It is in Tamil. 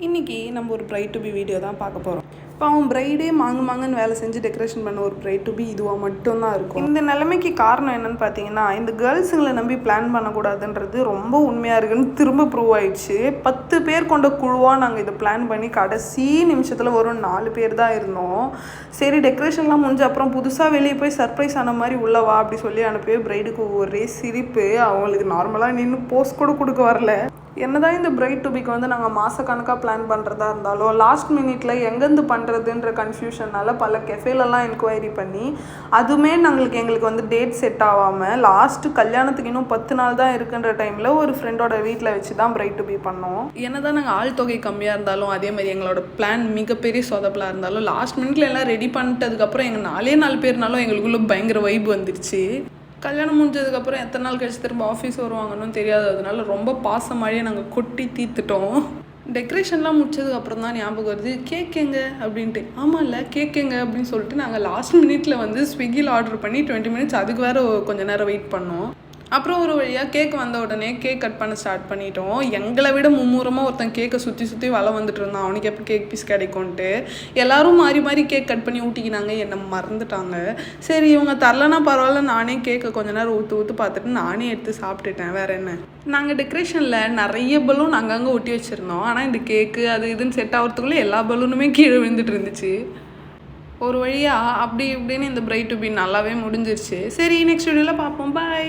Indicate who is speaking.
Speaker 1: இன்றைக்கி நம்ம ஒரு பிரைட் டு பி வீடியோ தான் பார்க்க போகிறோம். இப்போ அவன் பிரைடே மாங்குன்னு வேலை செஞ்சு டெக்கரேஷன் பண்ண ஒரு பிரைட் டு பி இதுவாக மட்டும்தான் இருக்கும். இந்த நிலைமைக்கு காரணம் என்னன்னு பார்த்தீங்கன்னா, இந்த கேர்ள்ஸுங்களை நம்பி பிளான் பண்ணக்கூடாதுன்றது ரொம்ப உண்மையாக இருக்குன்னு திரும்ப ப்ரூவ் ஆயிடுச்சு. 10 பேர் கொண்ட குழுவாக நாங்கள் இதை பிளான் பண்ணி கடைசி நிமிஷத்தில் வரும் 4 பேர் தான் இருந்தோம். சரி டெக்கரேஷன்லாம் முடிஞ்ச அப்புறம் புதுசாக வெளியே போய் சர்ப்ரைஸ் ஆன மாதிரி உள்ளவா அப்படி சொல்லி அனுப்பி பிரைடுக்கு ஒரே சிரிப்பு. அவங்களுக்கு நார்மலாக நின்று போஸ்ட் கூட கொடுக்க வரல. என்னதான் இந்த பிரைட் டு பிக்கு வந்து நாங்கள் மாதக்கணக்காக பிளான் பண்ணுறதா இருந்தாலும் லாஸ்ட் மினிட்ல எங்கேருந்து பண்ணுறதுன்ற கன்ஃபியூஷனால் பல கெஃபேலெல்லாம் என்கொயரி பண்ணி அதுவுமே எங்களுக்கு வந்து டேட் செட் ஆகாமல் லாஸ்ட்டு கல்யாணத்துக்கு இன்னும் 10 நாள் தான் இருக்குன்ற டைமில் ஒரு ஃப்ரெண்டோட வீட்டில் வச்சு தான் பிரைட் டு பி பண்ணோம். என்னதான் நாங்கள் ஆள் தொகை கம்மியாக இருந்தாலும் அதே மாதிரி எங்களோட பிளான் மிகப்பெரிய சொதப்பலாக இருந்தாலும் லாஸ்ட் மினிட்ல எல்லாம் ரெடி பண்ணிட்டதுக்கப்புறம் எங்கள் 4 பேர்னாலும் எங்களுக்குள்ள பயங்கர வைப் வந்துடுச்சு. கல்யாணம் முடிஞ்சதுக்கப்புறம் எத்தனை நாள் கழிச்சு திரும்ப ஆஃபீஸ் வருவாங்கன்னு தெரியாது. அதனால ரொம்ப பாசமாடியே நாங்கள் கொட்டி தீர்த்துட்டோம். டெக்கரேஷன்லாம் முடிச்சதுக்கப்புறம் தான் ஞாபகம் வருது, கேக் எங்க அப்படின்ட்டு. ஆமாம் இல்லை கேக் எங்க அப்படின்னு சொல்லிட்டு நாங்கள் லாஸ்ட் மினிட்ல வந்து ஸ்விக்கியில் ஆர்டர் பண்ணி 20 மினிட்ஸ் அதுக்கு வேறு கொஞ்சம் நேரம் வெயிட் பண்ணோம். அப்புறம் ஒரு வழியாக கேக் வந்த உடனே கேக் கட் பண்ண ஸ்டார்ட் பண்ணிட்டோம். எங்களை விட மும்முரமாக ஒருத்தன் கேக்கை சுற்றி வலை வந்துட்டு இருந்தான். அவனுக்கு எப்போ கேக் பீஸ் கிடைக்கும்ன்ட்டு எல்லாரும் மாறி கேக் கட் பண்ணி ஊட்டிக்கினாங்க. என்னை மறந்துட்டாங்க. சரி இவங்க தரலன்னா பரவாயில்ல, நானே கேக்கை கொஞ்ச நேரம் ஊற்று பார்த்துட்டு நானே எடுத்து சாப்பிட்டுட்டேன். வேறு என்ன, நாங்கள் டெக்கரேஷனில் நிறைய பலூன் அங்கங்கே ஒட்டி வச்சுருந்தோம். ஆனால் இந்த கேக்கு அது இதுன்னு செட் ஆகிறதுக்குள்ளே எல்லா பலூனுமே கீழே விழுந்துட்டு இருந்துச்சு. ஒரு வழியாக அப்படி இப்படின்னு இந்த பிரைட் டு பி நல்லாவே முடிஞ்சிருச்சு. சரி நெக்ஸ்ட் வீடியோவில் பார்ப்போம். பாய்.